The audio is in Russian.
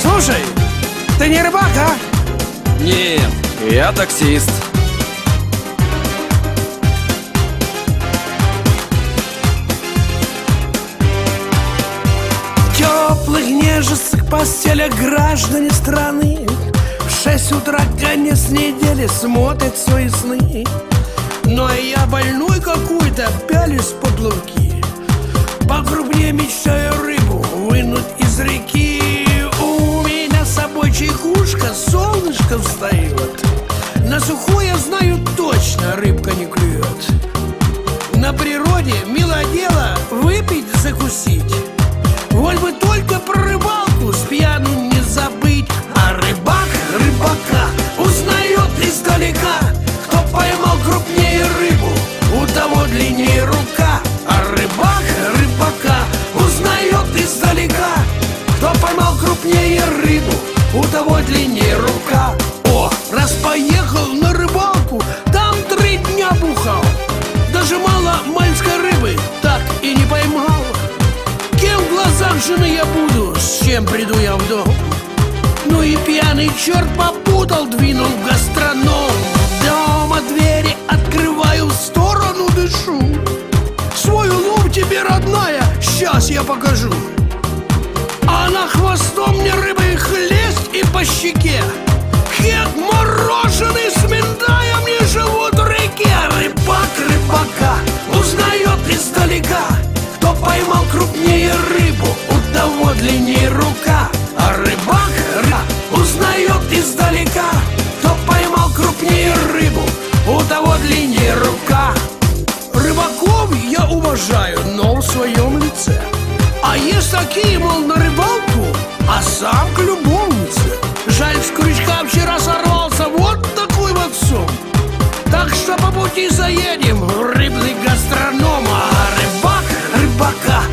Слушай, ты не рыбак, а? Нет, я таксист. В теплых нежестых постелях граждане страны в 6 утра конец недели смотрят свои сны. Но я больной какой-то, пялюсь под лунки, покрупнее мечтаю рыбу вынуть из реки. У меня с собой чайкушка, солнышко встает. На сухое я знаю точно, рыбка не клюет. На природе мило дело выпить, закусить. Вот бы только про рыбалку с пьяну не забыть. А рыбак рыбака узнает издалека. Кто поймал крупнее рыбу, у того длиннее рука. А рыбак рыбака узнает издалека. Кто поймал крупнее рыбу, у того длиннее рука. О, раз поехал на рыбалку, там 3 дня бухал. Даже мало мальской рыбы так и не поймал. Кем в глазах жены я буду, с чем приду я в дом? Ну и пьяный черт попутал, двинул в гастроном. Дома двери открываю, в сторону дышу. Свой улов тебе, родная, сейчас я покажу. Она хвостом мне рыбой хлест и по щеке. Хек мороженый с миндаем мне живут в реке. Рыбак рыбака узнает издалека. Кто поймал крупнее рыбу, у того длиннее рука. А рыбак узнает издалека. Кто поймал крупнее рыбу, у того длиннее рука. Рыбаков я уважаю, но в своем лице. А есть такие, мол, на рыбалку, а сам к любовнице. Жаль, с крючка вчера сорвался вот такой вот сом. Так что по пути заедем в рыбный гастроном. А рыбак рыбака